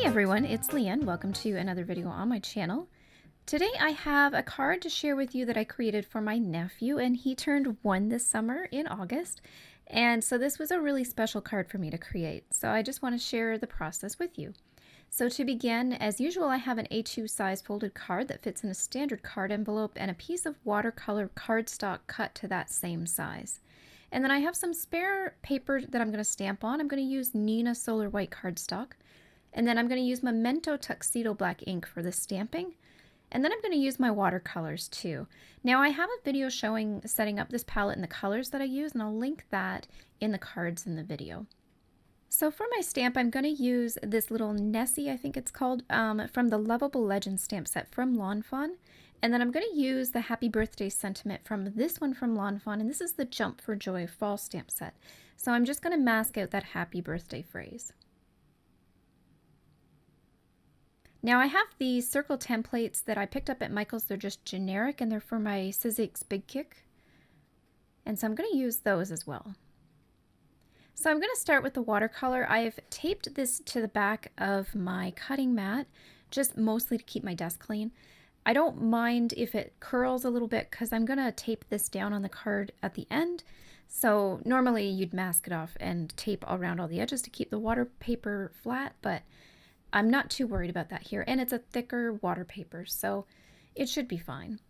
Hey everyone, it's Leanne. Welcome to another video on my channel. Today I have a card to share with you that I created for my nephew, and he turned 1 this summer in August. And so this was a really special card for me to create. So I just want to share the process with you. So to begin, as usual, I have an A2 size folded card that fits in a standard card envelope and a piece of watercolor cardstock cut to that same size. And then I have some spare paper that I'm going to stamp on. I'm going to use Neenah Solar White cardstock. And then I'm going to use Memento Tuxedo Black ink for the stamping. And then I'm going to use my watercolors too. Now I have a video showing setting up this palette and the colors that I use, and I'll link that in the cards in the video. So for my stamp, I'm going to use this little Nessie, I think it's called, from the Lovable Legends stamp set from Lawn Fawn. And then I'm going to use the Happy Birthday sentiment from this one from Lawn Fawn, and this is the Jump for Joy fall stamp set. So I'm just going to mask out that happy birthday phrase. Now I have these circle templates that I picked up at Michael's. They're just generic and they're for my Sizzix Big Kick. And so I'm going to use those as well. So I'm going to start with the watercolor. I've taped this to the back of my cutting mat, just mostly to keep my desk clean. I don't mind if it curls a little bit because I'm going to tape this down on the card at the end. So normally you'd mask it off and tape around all the edges to keep the water paper flat, but I'm not too worried about that here, and it's a thicker water paper, so it should be fine.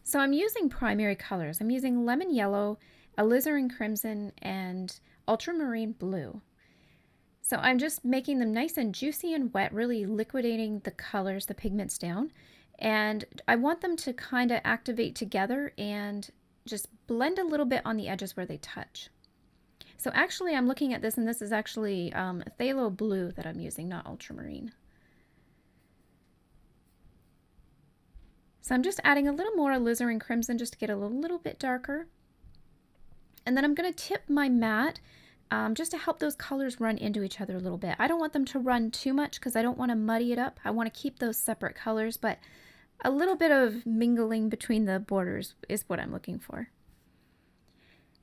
So I'm using primary colors. I'm using lemon yellow, alizarin crimson, and ultramarine blue. So I'm just making them nice and juicy and wet, really liquidating the colors, the pigments down, and I want them to kind of activate together and just blend a little bit on the edges where they touch. So actually I'm looking at this, and this is actually phthalo blue that I'm using, not ultramarine. So I'm just adding a little more alizarin crimson just to get a little bit darker. And then I'm going to tip my mat just to help those colors run into each other a little bit. I don't want them to run too much because I don't want to muddy it up. I want to keep those separate colors, but a little bit of mingling between the borders is what I'm looking for.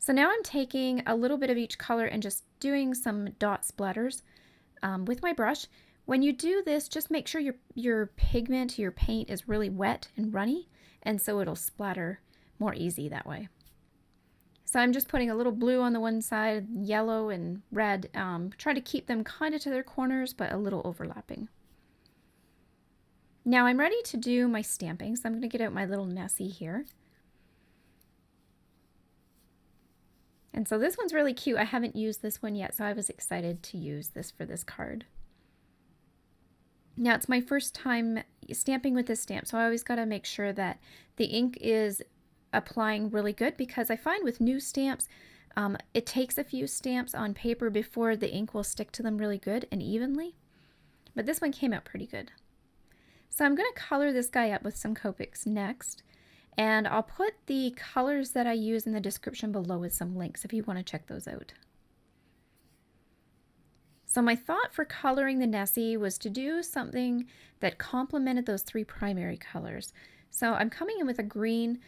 So now I'm taking a little bit of each color and just doing some dot splatters with my brush. When you do this, just make sure your pigment, your paint is really wet and runny, and so it'll splatter more easy that way. So I'm just putting a little blue on the one side, yellow and red, try to keep them kind of to their corners, but a little overlapping. Now I'm ready to do my stamping, so I'm going to get out my little Nessie here. And so this one's really cute. I haven't used this one yet, so I was excited to use this for this card. Now it's my first time stamping with this stamp, so I always got to make sure that the ink is applying really good, because I find with new stamps, it takes a few stamps on paper before the ink will stick to them really good and evenly. But this one came out pretty good. So I'm going to color this guy up with some Copics next. And I'll put the colors that I use in the description below with some links if you want to check those out. So my thought for coloring the Nessie was to do something that complemented those 3 primary colors. So I'm coming in with a green,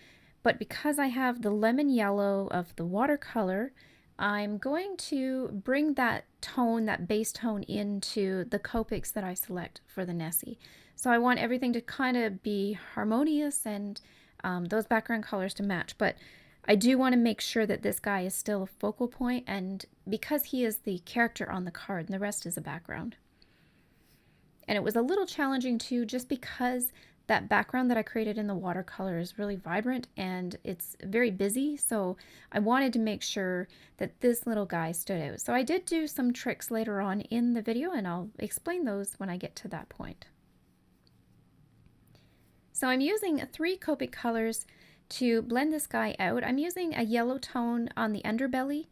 but because I have the lemon yellow of the watercolor, I'm going to bring that tone, that base tone, into the Copics that I select for the Nessie. So I want everything to kind of be harmonious and those background colors to match, but I do want to make sure that this guy is still a focal point, and because he is the character on the card and the rest is a background. And it was a little challenging too, just because that background that I created in the watercolor is really vibrant and it's very busy, so I wanted to make sure that this little guy stood out. So I did do some tricks later on in the video, and I'll explain those when I get to that point. So I'm using 3 Copic colors to blend this guy out. I'm using a yellow tone on the underbelly,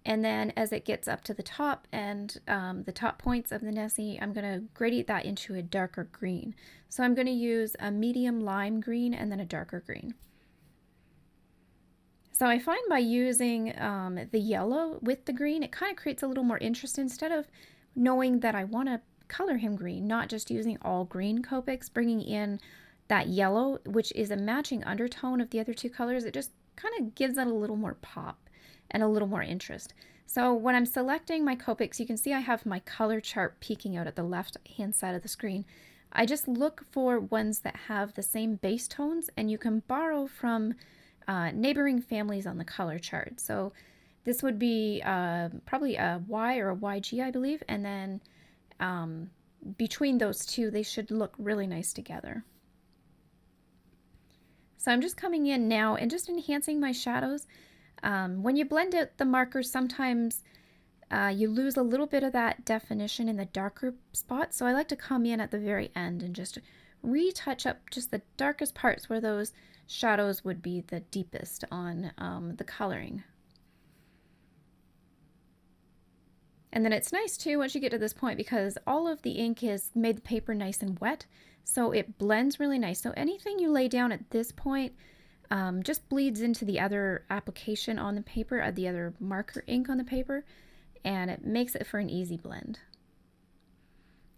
and then as it gets up to the top and the top points of the Nessie, I'm going to gradient that into a darker green. So I'm going to use a medium lime green and then a darker green. So I find by using the yellow with the green, it kind of creates a little more interest instead of knowing that I want to color him green, not just using all green Copics, bringing in that yellow, which is a matching undertone of the other 2 colors. It just kind of gives it a little more pop and a little more interest. So when I'm selecting my Copics, you can see I have my color chart peeking out at the left-hand side of the screen. I just look for ones that have the same base tones, and you can borrow from neighboring families on the color chart. So this would be probably a Y or a YG, I believe, and then between those two, they should look really nice together. So I'm just coming in now and just enhancing my shadows. When you blend out the markers, sometimes you lose a little bit of that definition in the darker spots. So I like to come in at the very end and just retouch up just the darkest parts where those shadows would be the deepest on the coloring. And then it's nice too once you get to this point because all of the ink has made the paper nice and wet, so it blends really nice. So anything you lay down at this point just bleeds into the other application on the paper, the other marker ink on the paper, and it makes it for an easy blend.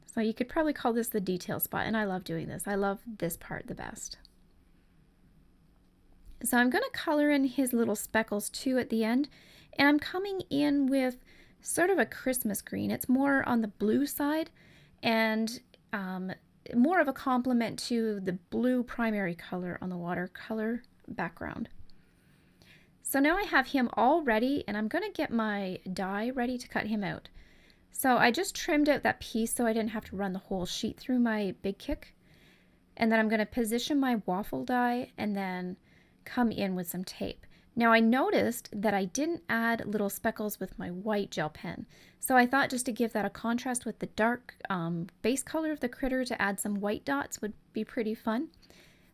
So you could probably call this the detail spot, and I love doing this. I love this part the best. So I'm going to color in his little speckles too at the end, and I'm coming in with sort of a Christmas green. It's more on the blue side and more of a complement to the blue primary color on the watercolor background. So now I have him all ready, and I'm going to get my die ready to cut him out. So I just trimmed out that piece so I didn't have to run the whole sheet through my big kick. And then I'm going to position my waffle die and then come in with some tape. Now I noticed that I didn't add little speckles with my white gel pen, so I thought just to give that a contrast with the dark base color of the critter to add some white dots would be pretty fun.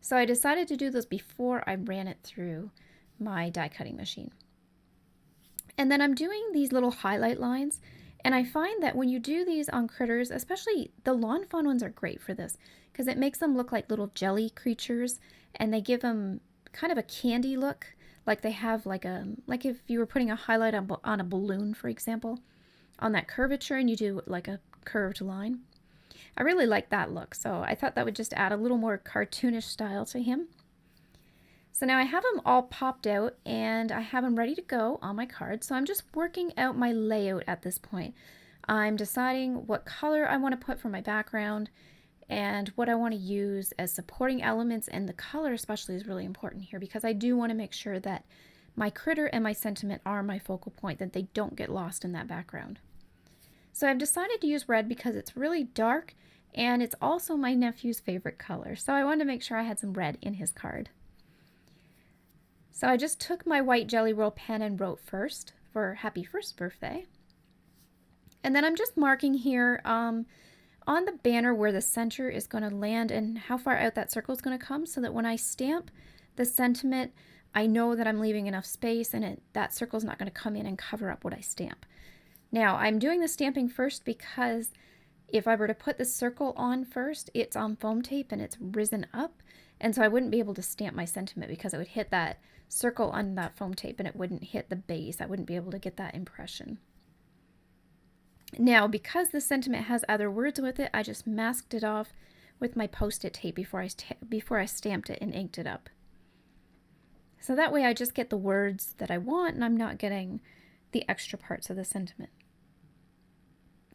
So I decided to do those before I ran it through my die cutting machine. And then I'm doing these little highlight lines, and I find that when you do these on critters, especially the lawn fawn ones are great for this because it makes them look like little jelly creatures, and they give them kind of a candy look. Like they have like if you were putting a highlight on a balloon, for example, on that curvature, and you do like a curved line. I really like that look, so I thought that would just add a little more cartoonish style to him. So now I have them all popped out and I have them ready to go on my card. So I'm just working out my layout at this point. I'm deciding what color I want to put for my background and what I want to use as supporting elements, and the color especially is really important here because I do want to make sure that my critter and my sentiment are my focal point, that they don't get lost in that background. So I've decided to use red because it's really dark and it's also my nephew's favorite color. So I wanted to make sure I had some red in his card. So I just took my white Jelly Roll pen and wrote first for happy first birthday. And then I'm just marking here on the banner where the center is going to land and how far out that circle is going to come, so that when I stamp the sentiment, I know that I'm leaving enough space and that circle is not going to come in and cover up what I stamp. Now, I'm doing the stamping first because if I were to put the circle on first, it's on foam tape and it's risen up, and so I wouldn't be able to stamp my sentiment because it would hit that circle on that foam tape and it wouldn't hit the base. I wouldn't be able to get that impression. Now, because the sentiment has other words with it, I just masked it off with my Post-it tape before I stamped it and inked it up. So that way I just get the words that I want and I'm not getting the extra parts of the sentiment.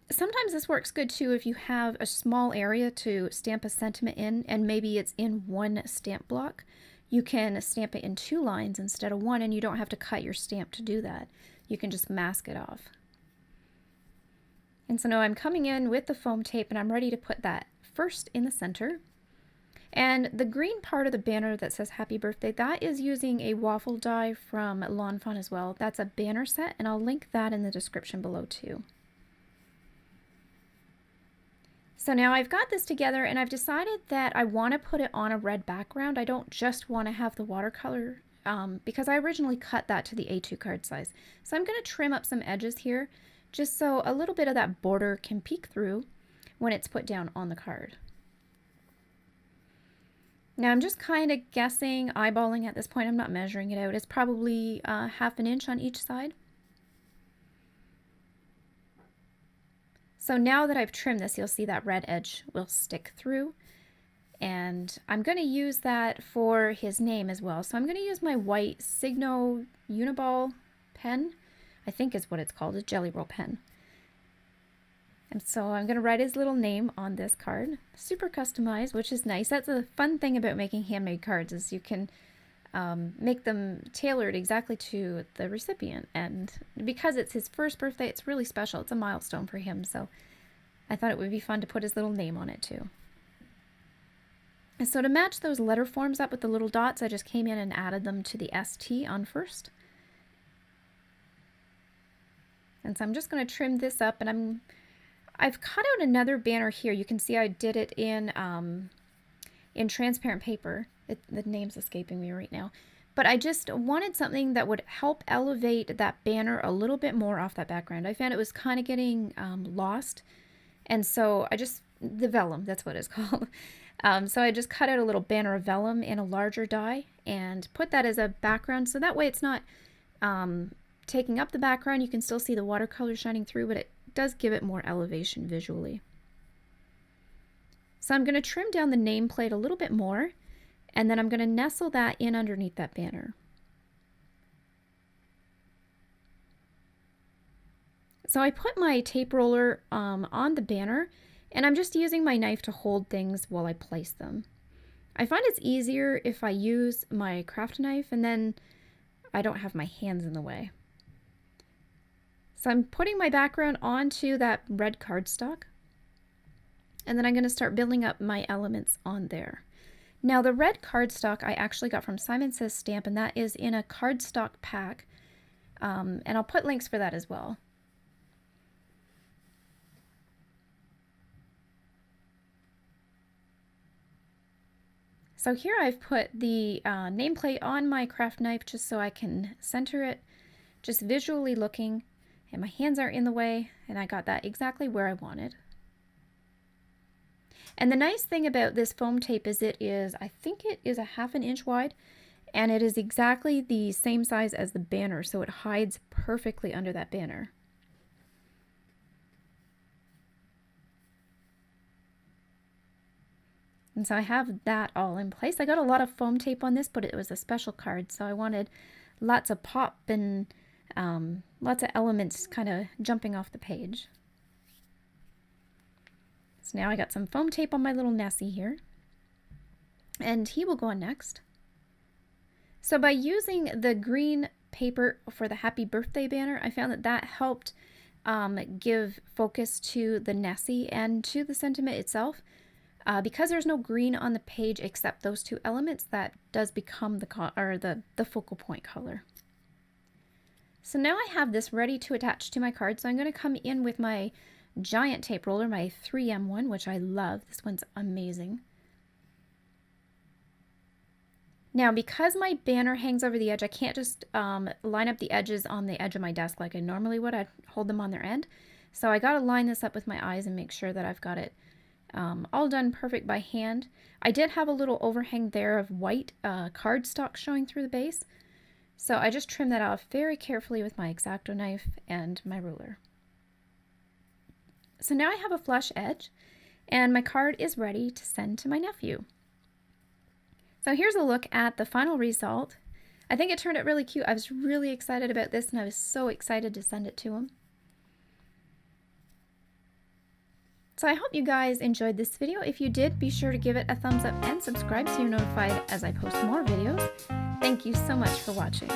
Sometimes this works good too if you have a small area to stamp a sentiment in and maybe it's in one stamp block. You can stamp it in 2 lines instead of 1 and you don't have to cut your stamp to do that. You can just mask it off. And so now I'm coming in with the foam tape and I'm ready to put that first in the center. And the green part of the banner that says happy birthday, that is using a waffle die from Lawn Fawn as well. That's a banner set and I'll link that in the description below too. So now I've got this together and I've decided that I want to put it on a red background. I don't just want to have the watercolor because I originally cut that to the A2 card size. So I'm going to trim up some edges here, just so a little bit of that border can peek through when it's put down on the card. Now I'm just kind of guessing, eyeballing at this point. I'm not measuring it out. It's probably 1/2 inch on each side. So now that I've trimmed this, you'll see that red edge will stick through. And I'm going to use that for his name as well. So I'm going to use my white Signo Uniball pen. I think is what it's called, a Jelly Roll pen. And so I'm going to write his little name on this card. Super customized, which is nice. That's a fun thing about making handmade cards, is you can make them tailored exactly to the recipient. And because it's his first birthday, it's really special. It's a milestone for him. So I thought it would be fun to put his little name on it too. And so to match those letter forms up with the little dots, I just came in and added them to the ST on first. And so I'm just going to trim this up, and I've cut out another banner here. You can see I did it in transparent paper. The name's escaping me right now. But I just wanted something that would help elevate that banner a little bit more off that background. I found it was kind of getting lost. And so the vellum, that's what it's called. So I just cut out a little banner of vellum in a larger die and put that as a background. So that way it's not taking up the background. You can still see the watercolor shining through, but it does give it more elevation visually. So I'm going to trim down the nameplate a little bit more, and then I'm going to nestle that in underneath that banner. So I put my tape roller on the banner, and I'm just using my knife to hold things while I place them. I find it's easier if I use my craft knife, and then I don't have my hands in the way. So I'm putting my background onto that red cardstock, and then I'm going to start building up my elements on there. Now the red cardstock I actually got from Simon Says Stamp, and that is in a cardstock pack, and I'll put links for that as well. So here I've put the nameplate on my craft knife just so I can center it, just visually looking, and my hands aren't in the way, and I got that exactly where I wanted. And the nice thing about this foam tape is I think it is a 1/2 inch wide, and it is exactly the same size as the banner, so it hides perfectly under that banner. And so I have that all in place. I got a lot of foam tape on this, but it was a special card, so I wanted lots of pop and lots of elements kind of jumping off the page. So now I got some foam tape on my little Nessie here, and he will go on next. So by using the green paper for the happy birthday banner, I found that helped give focus to the Nessie and to the sentiment itself. Because there's no green on the page except those two elements, that does become the focal point color. So now I have this ready to attach to my card, so I'm going to come in with my giant tape roller, my 3M one, which I love. This one's amazing. Now, because my banner hangs over the edge, I can't just line up the edges on the edge of my desk like I normally would. I'd hold them on their end. So I got to line this up with my eyes and make sure that I've got it all done perfect by hand. I did have a little overhang there of white cardstock showing through the base, so I just trimmed that off very carefully with my X-Acto knife and my ruler. So now I have a flush edge, and my card is ready to send to my nephew. So here's a look at the final result. I think it turned out really cute. I was really excited about this, and I was so excited to send it to him. So I hope you guys enjoyed this video. If you did, be sure to give it a thumbs up and subscribe so you're notified as I post more videos. Thank you so much for watching.